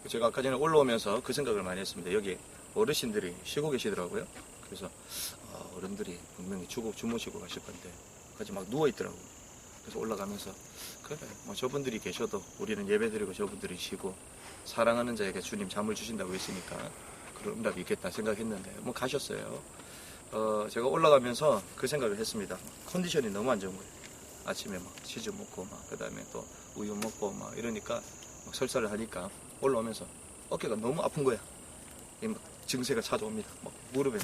제가 아까 전에 올라오면서 그 생각을 많이 했습니다. 여기 어르신들이 쉬고 계시더라고요. 그래서 어른들이 분명히 주무시고 가실 건데 같이 막 누워있더라고요. 그래서 올라가면서 그래 뭐 저분들이 계셔도 우리는 예배드리고 저분들이 쉬고 사랑하는 자에게 주님 잠을 주신다고 했으니까 그런 응답이 있겠다 생각했는데 뭐 가셨어요. 제가 올라가면서 그 생각을 했습니다. 컨디션이 너무 안 좋은 거예요. 아침에 막 치즈 먹고 막 그다음에 또 우유 먹고 막 이러니까 막 설사를 하니까 올라오면서 어깨가 너무 아픈 거야. 막 증세가 찾아옵니다. 막 무릎에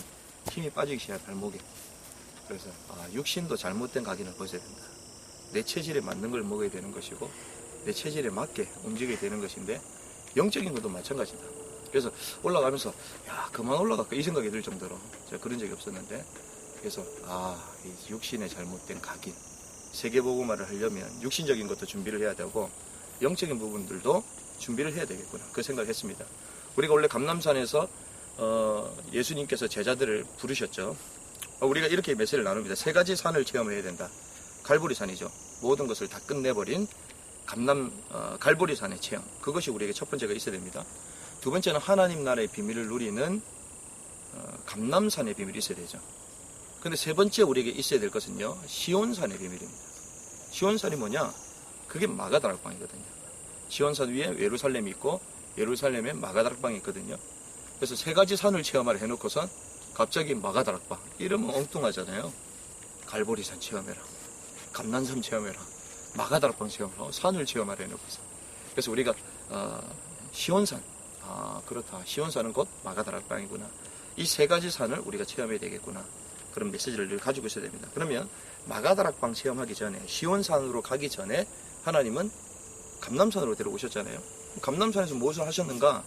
힘이 빠지기 시작해 발목에. 그래서 육신도 잘못된 각인을 벗어야 된다. 내 체질에 맞는 걸 먹어야 되는 것이고 내 체질에 맞게 움직여야 되는 것인데 영적인 것도 마찬가지다. 그래서 올라가면서 야 그만 올라갈까 이 생각이 들 정도로 제가 그런 적이 없었는데 그래서 이 육신의 잘못된 각인 세계복음화를 하려면 육신적인 것도 준비를 해야 되고 영적인 부분들도 준비를 해야 되겠구나 그 생각을 했습니다. 우리가 원래 감람산에서 예수님께서 제자들을 부르셨죠. 우리가 이렇게 메시지를 나눕니다. 세 가지 산을 체험을 해야 된다. 갈보리산이죠. 모든 것을 다 끝내버린 갈보리산의 체험. 그것이 우리에게 첫 번째가 있어야 됩니다. 두 번째는 하나님 나라의 비밀을 누리는 감람산의 비밀이 있어야 되죠. 근데 세 번째 우리에게 있어야 될 것은요. 시온산의 비밀입니다. 시온산이 뭐냐? 그게 마가다락방이거든요. 시온산 위에 예루살렘이 있고 예루살렘에 마가다락방이 있거든요. 그래서 세 가지 산을 체험하려 해놓고선 갑자기 마가다락방 이러면 엉뚱하잖아요. 갈보리산 체험해라, 감난산 체험해라, 마가다락방 체험해라, 산을 체험하려 해놓고서. 그래서 우리가 시온산, 그렇다, 시온산은 곧 마가다락방이구나, 이 세 가지 산을 우리가 체험해야 되겠구나, 그런 메시지를 늘 가지고 있어야 됩니다. 그러면 마가다락방 체험하기 전에, 시온산으로 가기 전에 하나님은 감람산으로 데려오셨잖아요. 감람산에서 무엇을 하셨는가?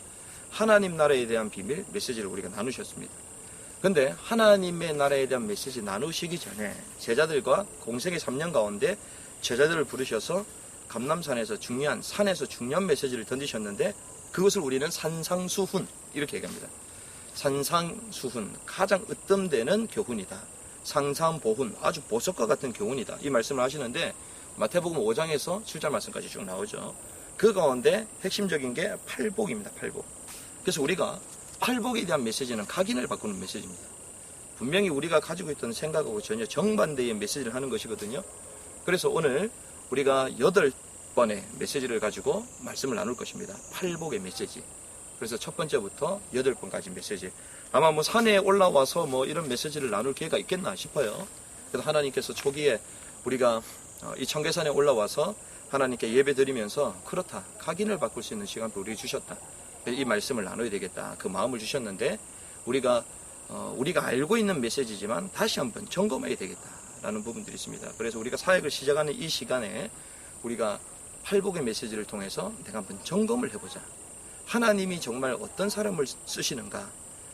하나님 나라에 대한 비밀 메시지를 우리가 나누셨습니다. 근데 하나님의 나라에 대한 메시지 나누시기 전에 제자들과 공생의 3년 가운데 제자들을 부르셔서 감람산에서 산에서 중요한 메시지를 던지셨는데 그것을 우리는 산상수훈 이렇게 얘기합니다. 산상수훈, 가장 으뜸되는 교훈이다. 상상보훈, 아주 보석과 같은 교훈이다. 이 말씀을 하시는데 마태복음 5장에서 7장 말씀까지 쭉 나오죠. 그 가운데 핵심적인 게 팔복입니다. 팔복. 그래서 우리가 팔복에 대한 메시지는 각인을 바꾸는 메시지입니다. 분명히 우리가 가지고 있던 생각하고 전혀 정반대의 메시지를 하는 것이거든요. 그래서 오늘 우리가 8번의 메시지를 가지고 말씀을 나눌 것입니다. 팔복의 메시지. 그래서 첫 번째부터 8번까지 메시지. 아마 뭐 산에 올라와서 뭐 이런 메시지를 나눌 기회가 있겠나 싶어요. 그래서 하나님께서 초기에 우리가 이 청계산에 올라와서 하나님께 예배 드리면서 그렇다, 각인을 바꿀 수 있는 시간도 우리에게 주셨다. 이 말씀을 나눠야 되겠다. 그 마음을 주셨는데 우리가 알고 있는 메시지지만 다시 한번 점검해야 되겠다라는 부분들이 있습니다. 그래서 우리가 사역을 시작하는 이 시간에 우리가 팔복의 메시지를 통해서 내가 한번 점검을 해보자. 하나님이 정말 어떤 사람을 쓰시는가?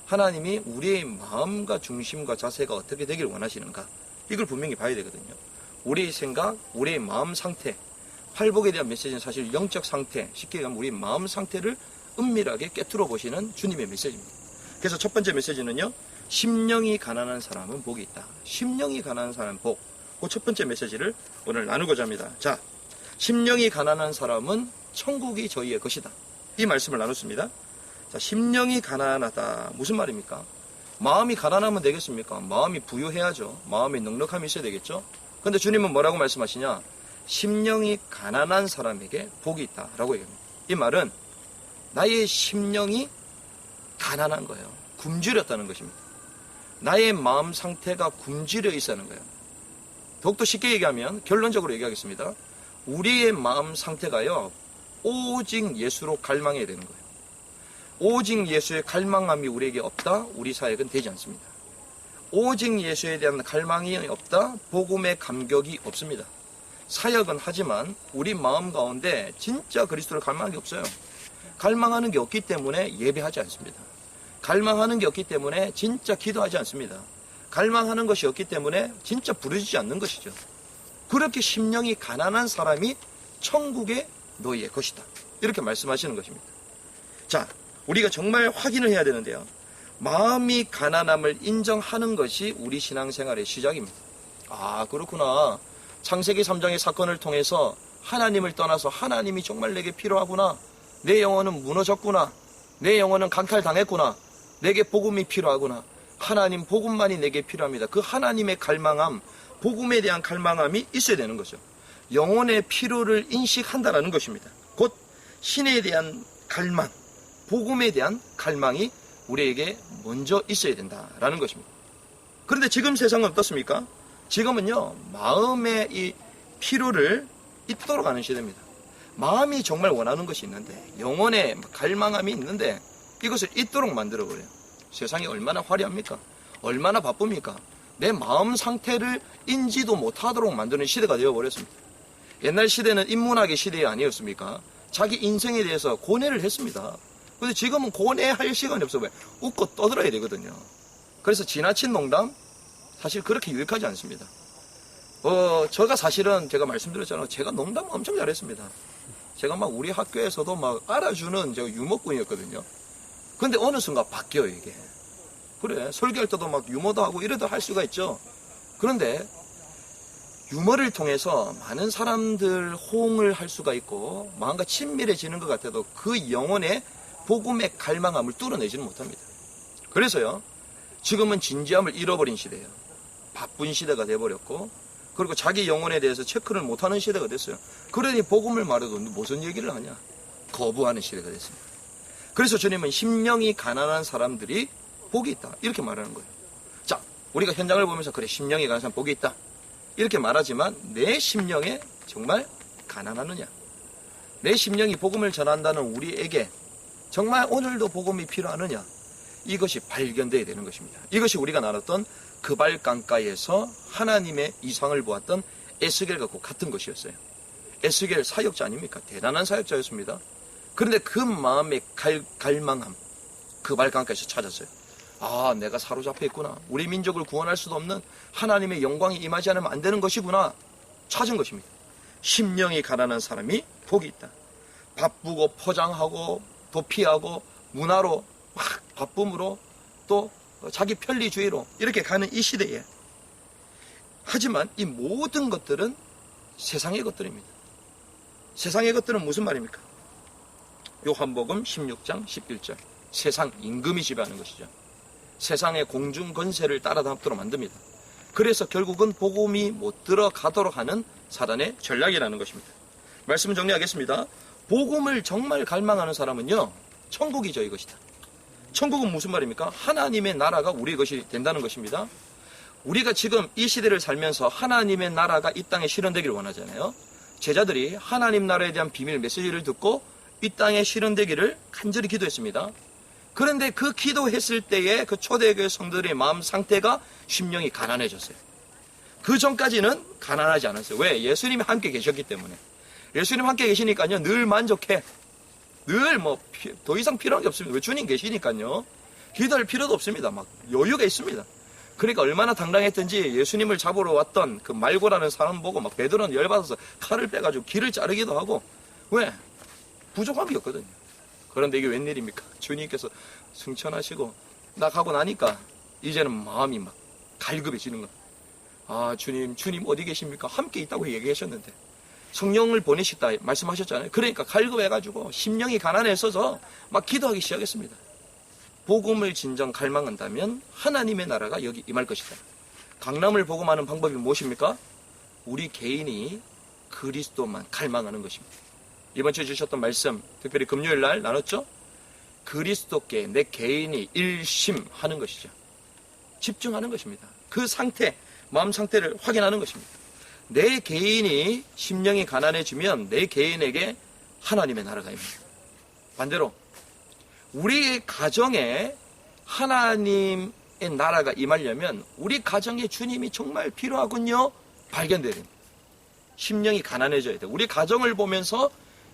하나님이 우리의 마음과 중심과 자세가 어떻게 되길 원하시는가? 이걸 분명히 봐야 되거든요. 우리의 생각, 우리의 마음 상태, 팔복에 대한 메시지는 사실 영적 상태, 쉽게 얘기하면 우리의 마음 상태를 은밀하게 깨트려 보시는 주님의 메시지입니다. 그래서 첫 번째 메시지는요, 심령이 가난한 사람은 복이 있다. 심령이 가난한 사람은 복. 그 첫 번째 메시지를 오늘 나누고자 합니다. 자, 심령이 가난한 사람은 천국이 저희의 것이다. 이 말씀을 나눴습니다. 자, 심령이 가난하다. 무슨 말입니까? 마음이 가난하면 되겠습니까? 마음이 부유해야죠. 마음에 넉넉함이 있어야 되겠죠. 근데 주님은 뭐라고 말씀하시냐? 심령이 가난한 사람에게 복이 있다라고 얘기합니다. 이 말은 나의 심령이 가난한 거예요. 굶주렸다는 것입니다. 나의 마음 상태가 굶주려 있다는 거예요. 더욱더 쉽게 얘기하면 결론적으로 얘기하겠습니다. 우리의 마음 상태가요, 오직 예수로 갈망해야 되는 거예요. 오직 예수의 갈망함이 우리에게 없다, 우리 사역은 되지 않습니다. 오직 예수에 대한 갈망이 없다, 복음의 감격이 없습니다. 사역은 하지만 우리 마음 가운데 진짜 그리스도를 갈망하는 게 없어요. 갈망하는 게 없기 때문에 예배하지 않습니다. 갈망하는 게 없기 때문에 진짜 기도하지 않습니다. 갈망하는 것이 없기 때문에 진짜 부르짖지 않는 것이죠. 그렇게 심령이 가난한 사람이 천국의 너희의 것이다. 이렇게 말씀하시는 것입니다. 자, 우리가 정말 확인을 해야 되는데요. 마음이 가난함을 인정하는 것이 우리 신앙생활의 시작입니다. 아, 그렇구나. 창세기 3장의 사건을 통해서 하나님을 떠나서 하나님이 정말 내게 필요하구나. 내 영혼은 무너졌구나. 내 영혼은 강탈당했구나. 내게 복음이 필요하구나. 하나님 복음만이 내게 필요합니다. 그 하나님의 갈망함, 복음에 대한 갈망함이 있어야 되는 거죠. 영혼의 필요를 인식한다라는 것입니다. 곧 신에 대한 갈망, 복음에 대한 갈망이 우리에게 먼저 있어야 된다라는 것입니다. 그런데 지금 세상은 어떻습니까? 지금은요, 마음의 이 필요를 잇도록 하는 시대입니다. 마음이 정말 원하는 것이 있는데, 영혼의 갈망함이 있는데 이것을 잇도록 만들어버려요. 세상이 얼마나 화려합니까? 얼마나 바쁩니까? 내 마음 상태를 인지도 못하도록 만드는 시대가 되어버렸습니다. 옛날 시대는 인문학의 시대 아니었습니까? 자기 인생에 대해서 고뇌를 했습니다. 근데 지금은 고뇌할 시간이 없어. 왜? 웃고 떠들어야 되거든요. 그래서 지나친 농담 사실 그렇게 유익하지 않습니다. 제가 사실은 제가 말씀드렸잖아요. 제가 농담 엄청 잘했습니다. 제가 막 우리 학교에서도 막 알아주는 제가 유머꾼이었거든요. 근데 어느 순간 바뀌어요, 이게. 그래, 설교할 때도 막 유머도 하고 이래도 할 수가 있죠. 그런데 유머를 통해서 많은 사람들 호응을 할 수가 있고 마음과 친밀해지는 것 같아도 그 영혼의 복음의 갈망함을 뚫어내지는 못합니다. 그래서요, 지금은 진지함을 잃어버린 시대예요. 바쁜 시대가 돼버렸고, 그리고 자기 영혼에 대해서 체크를 못하는 시대가 됐어요. 그러니 복음을 말해도 무슨 얘기를 하냐? 거부하는 시대가 됐습니다. 그래서 주님은 심령이 가난한 사람들이 복이 있다, 이렇게 말하는 거예요. 자, 우리가 현장을 보면서 그래, 심령이 가난한 사람 복이 있다 이렇게 말하지만 내 심령에 정말 가난하느냐? 내 심령이 복음을 전한다는 우리에게 정말 오늘도 복음이 필요하느냐? 이것이 발견되어야 되는 것입니다. 이것이 우리가 나눴던 그발강가에서 하나님의 이상을 보았던 에스겔과 같은 것이었어요. 에스겔 사역자 아닙니까? 대단한 사역자였습니다. 그런데 그 마음의 갈망함, 그발강가에서 찾았어요. 아, 내가 사로잡혀 있구나. 우리 민족을 구원할 수도 없는 하나님의 영광이 임하지 않으면 안 되는 것이구나. 찾은 것입니다. 심령이 가난한 사람이 복이 있다. 바쁘고 포장하고 도피하고 문화로 막 바쁨으로 또 자기 편리주의로 이렇게 가는 이 시대에, 하지만 이 모든 것들은 세상의 것들입니다. 세상의 것들은 무슨 말입니까? 요한복음 16장 11절, 세상 임금이 지배하는 것이죠. 세상의 공중 권세를 따라잡도록 만듭니다. 그래서 결국은 복음이 못 들어가도록 하는 사단의 전략이라는 것입니다. 말씀 정리하겠습니다. 복음을 정말 갈망하는 사람은요, 천국이죠, 이것이다. 천국은 무슨 말입니까? 하나님의 나라가 우리의 것이 된다는 것입니다. 우리가 지금 이 시대를 살면서 하나님의 나라가 이 땅에 실현되기를 원하잖아요. 제자들이 하나님 나라에 대한 비밀 메시지를 듣고 이 땅에 실현되기를 간절히 기도했습니다. 그런데 그 기도했을 때에 그 초대교회 성도들의 마음 상태가 심령이 가난해졌어요. 그 전까지는 가난하지 않았어요. 왜? 예수님이 함께 계셨기 때문에. 예수님 함께 계시니까요, 늘 만족해. 늘 더 이상 필요한 게 없습니다. 왜? 주님 계시니까요. 기도할 필요도 없습니다. 막 여유가 있습니다. 그러니까 얼마나 당당했던지 예수님을 잡으러 왔던 그 말고라는 사람 보고 막 베드로는 열받아서 칼을 빼가지고 길을 자르기도 하고. 왜? 부족한 게 없거든요. 그런데 이게 웬일입니까? 주님께서 승천하시고 나 가고 나니까 이제는 마음이 막 갈급해지는 거예요. 아, 주님 어디 계십니까? 함께 있다고 얘기하셨는데 성령을 보내시다 말씀하셨잖아요. 그러니까 갈급해가지고 심령이 가난해서서 막 기도하기 시작했습니다. 복음을 진정 갈망한다면 하나님의 나라가 여기 임할 것이다. 강남을 복음하는 방법이 무엇입니까? 우리 개인이 그리스도만 갈망하는 것입니다. 이번 주에 주셨던 말씀, 특별히 금요일 날 나눴죠? 그리스도께 내 개인이 일심하는 것이죠. 집중하는 것입니다. 그 상태, 마음 상태를 확인하는 것입니다. 내 개인이 심령이 가난해지면 내 개인에게 하나님의 나라가 임합니다. 반대로 우리 가정에 하나님의 나라가 임하려면 우리 가정에 주님이 정말 필요하군요. 발견돼야 됩니다. 심령이 가난해져야 돼요. 우리 가정을 보면서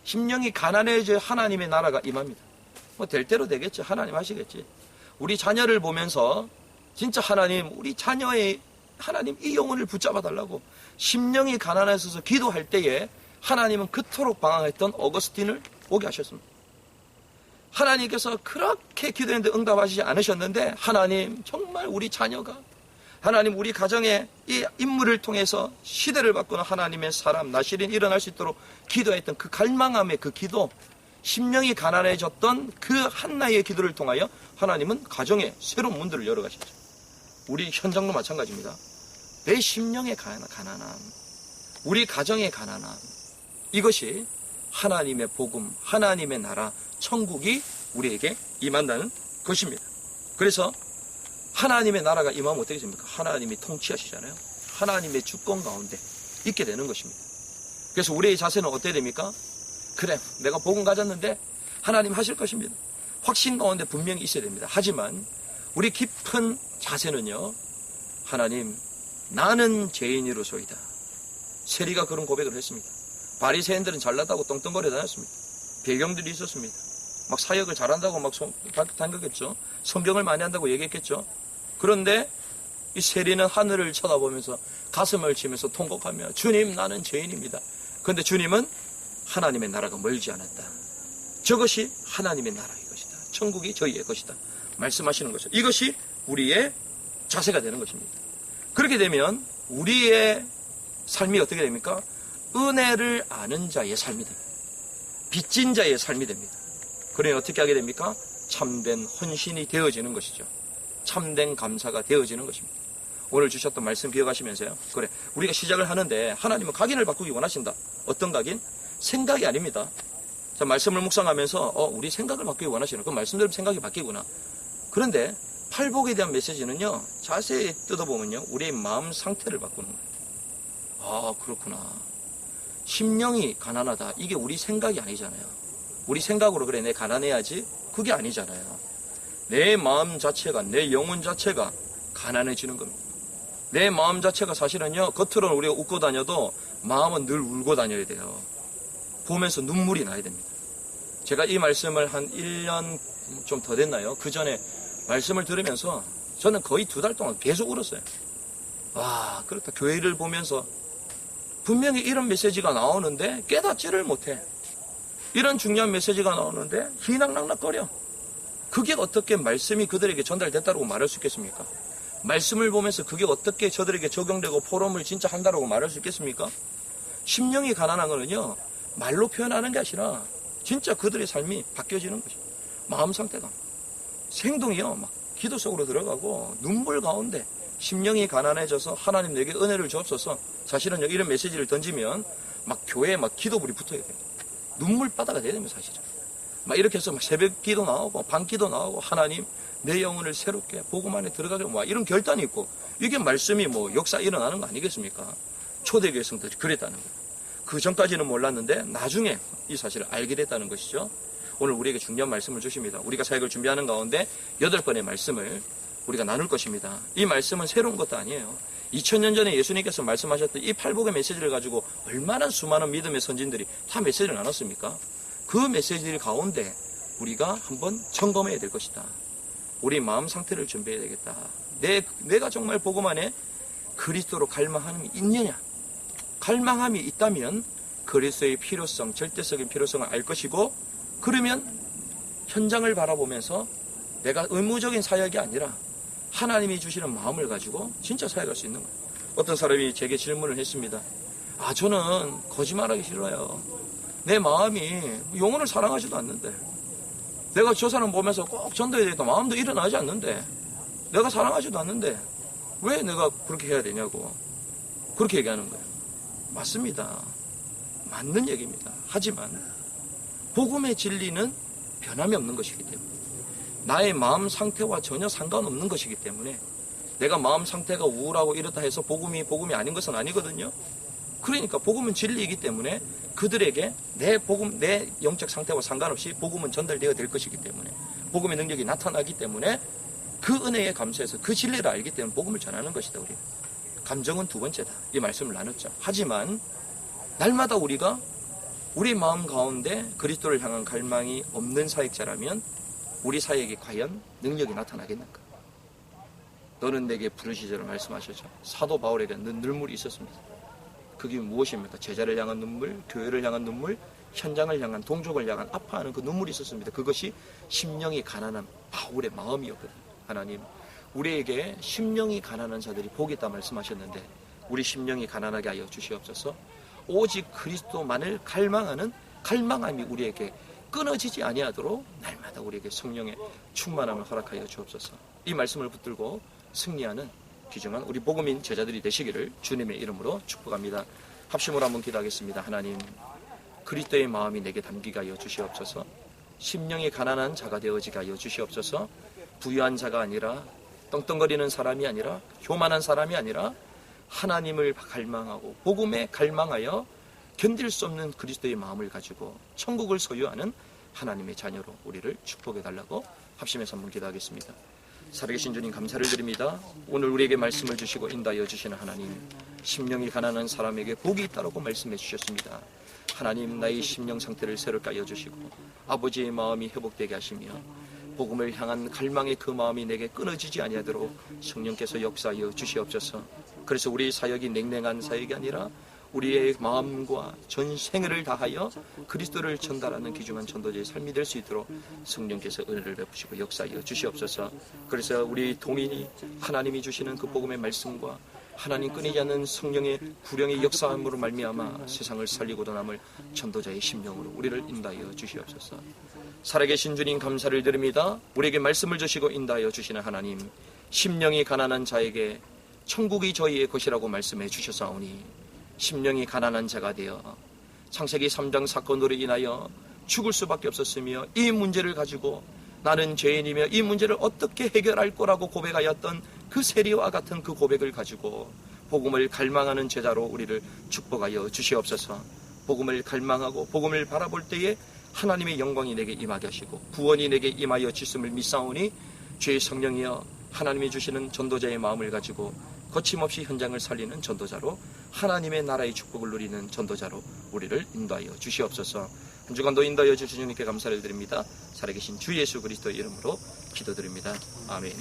심령이 가난해져야 하나님의 나라가 임합니다. 될 대로 되겠지. 하나님 하시겠지. 우리 자녀를 보면서 진짜 하나님, 우리 자녀의 하나님 이 영혼을 붙잡아 달라고 심령이 가난해서 기도할 때에 하나님은 그토록 방황했던 어거스틴을 오게 하셨습니다. 하나님께서 그렇게 기도했는데 응답하시지 않으셨는데 하나님 정말 우리 자녀가, 하나님 우리 가정의 이 인물을 통해서 시대를 바꾸는 하나님의 사람 나시린 일어날 수 있도록 기도했던 그 갈망함의 그 기도, 심령이 가난해졌던 그 한나의 기도를 통하여 하나님은 가정에 새로운 문들을 열어가시죠. 우리 현장도 마찬가지입니다. 내 심령의 가난함, 우리 가정의 가난함, 이것이 하나님의 복음, 하나님의 나라, 천국이 우리에게 임한다는 것입니다. 그래서 하나님의 나라가 임하면 어떻게 됩니까? 하나님이 통치하시잖아요. 하나님의 주권 가운데 있게 되는 것입니다. 그래서 우리의 자세는 어떻게 됩니까? 그래, 내가 복음 가졌는데 하나님 하실 것입니다. 확신 가운데 분명히 있어야 됩니다. 하지만 우리 깊은 자세는요, 하나님, 나는 죄인이로소이다. 세리가 그런 고백을 했습니다. 바리새인들은 잘났다고 떵떵거려 다녔습니다. 배경들이 있었습니다. 막 사역을 잘한다고 막 다녔겠죠. 성경을 많이 한다고 얘기했겠죠. 그런데 이 세리는 하늘을 쳐다보면서 가슴을 치면서 통곡하며 주님, 나는 죄인입니다. 그런데 주님은 하나님의 나라가 멀지 않았다. 저것이 하나님의 나라의 것이다. 천국이 저희의 것이다. 말씀하시는 거죠. 이것이 우리의 자세가 되는 것입니다. 그렇게 되면 우리의 삶이 어떻게 됩니까? 은혜를 아는 자의 삶이 됩니다. 빚진 자의 삶이 됩니다. 그러니 어떻게 하게 됩니까? 참된 헌신이 되어지는 것이죠. 참된 감사가 되어지는 것입니다. 오늘 주셨던 말씀 기억하시면서요. 그래, 우리가 시작을 하는데 하나님은 각인을 바꾸기 원하신다. 어떤 각인? 생각이 아닙니다. 자, 말씀을 묵상하면서 우리 생각을 바꾸기 원하시는, 그 말씀대로 생각이 바뀌구나. 그런데 팔복에 대한 메시지는요, 자세히 뜯어보면요, 우리의 마음 상태를 바꾸는 거예요. 아, 그렇구나. 심령이 가난하다. 이게 우리 생각이 아니잖아요. 우리 생각으로 그래, 내 가난해야지. 그게 아니잖아요. 내 마음 자체가, 내 영혼 자체가 가난해지는 겁니다. 내 마음 자체가 사실은요, 겉으로는 우리가 웃고 다녀도 마음은 늘 울고 다녀야 돼요. 보면서 눈물이 나야 됩니다. 제가 이 말씀을 한 1년 좀 더 됐나요? 그 전에 말씀을 들으면서 저는 거의 2달 동안 계속 울었어요. 와, 그렇다. 교회를 보면서 분명히 이런 메시지가 나오는데 깨닫지를 못해. 이런 중요한 메시지가 나오는데 희낙낙낙거려. 그게 어떻게 말씀이 그들에게 전달됐다고 말할 수 있겠습니까? 말씀을 보면서 그게 어떻게 저들에게 적용되고 포럼을 진짜 한다고 말할 수 있겠습니까? 심령이 가난한 거는요, 말로 표현하는 게 아니라 진짜 그들의 삶이 바뀌어지는 것입니다. 마음 상태가. 생동이요, 막 기도 속으로 들어가고 눈물 가운데 심령이 가난해져서 하나님 내게 은혜를 주옵소서. 사실은 이런 메시지를 던지면 막 교회에 막 기도불이 붙어야 돼요. 눈물바다가 돼야 됩니다, 사실은. 막 이렇게 해서 막 새벽 기도 나오고 밤 기도 나오고 하나님 내 영혼을 새롭게 복음 안에 들어가게 막 이런 결단이 있고, 이게 말씀이 뭐 역사 일어나는 거 아니겠습니까? 초대교회 성도들이 그랬다는 거예요. 그 전까지는 몰랐는데 나중에 이 사실을 알게 됐다는 것이죠. 오늘 우리에게 중요한 말씀을 주십니다. 우리가 사역을 준비하는 가운데 8번의 말씀을 우리가 나눌 것입니다. 이 말씀은 새로운 것도 아니에요. 2000년 전에 예수님께서 말씀하셨던 이 팔복의 메시지를 가지고 얼마나 수많은 믿음의 선진들이 다 메시지를 나눴습니까? 그 메시지 가운데 우리가 한번 점검해야 될 것이다. 우리 마음 상태를 준비해야 되겠다. 내가 정말 복음 안에 그리스도로 갈망함이 있느냐? 갈망함이 있다면 그리스도의 필요성, 절대적인 필요성을 알 것이고, 그러면 현장을 바라보면서 내가 의무적인 사역이 아니라 하나님이 주시는 마음을 가지고 진짜 사역할 수 있는 거예요. 어떤 사람이 제게 질문을 했습니다. 저는 거짓말하기 싫어요. 내 마음이 영혼을 사랑하지도 않는데, 내가 저 사람 보면서 꼭 전도해야 되겠다 마음도 일어나지 않는데, 내가 사랑하지도 않는데 왜 내가 그렇게 해야 되냐고 그렇게 얘기하는 거예요. 맞습니다. 맞는 얘기입니다. 하지만 복음의 진리는 변함이 없는 것이기 때문에, 나의 마음 상태와 전혀 상관없는 것이기 때문에, 내가 마음 상태가 우울하고 이렇다 해서 복음이 아닌 것은 아니거든요. 그러니까 복음은 진리이기 때문에 그들에게 내 영적 상태와 상관없이 복음은 전달되어야 될 것이기 때문에, 복음의 능력이 나타나기 때문에 그 은혜에 감사해서 그 진리를 알기 때문에 복음을 전하는 것이다. 우리는 감정은 2번째다. 이 말씀을 나눴죠. 하지만 날마다 우리가 우리 마음 가운데 그리스도를 향한 갈망이 없는 사역자라면 우리 사역이 과연 능력이 나타나겠는가? 너는 내게 부르시저를 말씀하셨죠. 사도 바울에게 눈물이 있었습니다. 그게 무엇입니까? 제자를 향한 눈물, 교회를 향한 눈물, 현장을 향한, 동족을 향한 아파하는 그 눈물이 있었습니다. 그것이 심령이 가난한 바울의 마음이었거든요. 하나님, 우리에게 심령이 가난한 자들이 복이 있다 말씀하셨는데 우리 심령이 가난하게 하여 주시옵소서. 오직 그리스도만을 갈망하는 갈망함이 우리에게 끊어지지 아니하도록 날마다 우리에게 성령의 충만함을 허락하여 주옵소서. 이 말씀을 붙들고 승리하는 귀중한 우리 복음인 제자들이 되시기를 주님의 이름으로 축복합니다. 합심으로 한번 기도하겠습니다. 하나님, 그리스도의 마음이 내게 담기게 하여 주시옵소서. 심령이 가난한 자가 되어지게 하여 주시옵소서. 부유한 자가 아니라, 떵떵거리는 사람이 아니라, 교만한 사람이 아니라 하나님을 갈망하고 복음에 갈망하여 견딜 수 없는 그리스도의 마음을 가지고 천국을 소유하는 하나님의 자녀로 우리를 축복해 달라고 합심해서 한번 기도하겠습니다. 살아계신 주님, 감사를 드립니다. 오늘 우리에게 말씀을 주시고 인도하여 주시는 하나님, 심령이 가난한 사람에게 복이 있다고 말씀해 주셨습니다. 하나님, 나의 심령 상태를 새롭게 하여 주시고 아버지의 마음이 회복되게 하시며 복음을 향한 갈망의 그 마음이 내게 끊어지지 아니하도록 성령께서 역사하여 주시옵소서. 그래서 우리 사역이 냉랭한 사역이 아니라 우리의 마음과 전 생애를 다하여 그리스도를 전달하는 귀중한 전도자의 삶이 될 수 있도록 성령께서 은혜를 베푸시고 역사하여 주시옵소서. 그래서 우리 동인이 하나님이 주시는 그 복음의 말씀과 하나님 끊이지 않는 성령의 구령의 역사함으로 말미암아 세상을 살리고도 남을 전도자의 심령으로 우리를 인도하여 주시옵소서. 살아계신 주님, 감사를 드립니다. 우리에게 말씀을 주시고 인도하여 주시는 하나님, 심령이 가난한 자에게 천국이 저희의 것이라고 말씀해 주셨사오니 심령이 가난한 자가 되어 창세기 3장 사건으로 인하여 죽을 수밖에 없었으며 이 문제를 가지고 나는 죄인이며 이 문제를 어떻게 해결할 거라고 고백하였던 그 세리와 같은 그 고백을 가지고 복음을 갈망하는 제자로 우리를 축복하여 주시옵소서. 복음을 갈망하고 복음을 바라볼 때에 하나님의 영광이 내게 임하게 하시고 구원이 내게 임하여 주심을 믿사오니 주의 성령이여 하나님이 주시는 전도자의 마음을 가지고 거침없이 현장을 살리는 전도자로 하나님의 나라의 축복을 누리는 전도자로 우리를 인도하여 주시옵소서. 한 주간도 인도하여 주신 주님께 감사를 드립니다. 살아계신 주 예수 그리스도의 이름으로 기도드립니다. 아멘.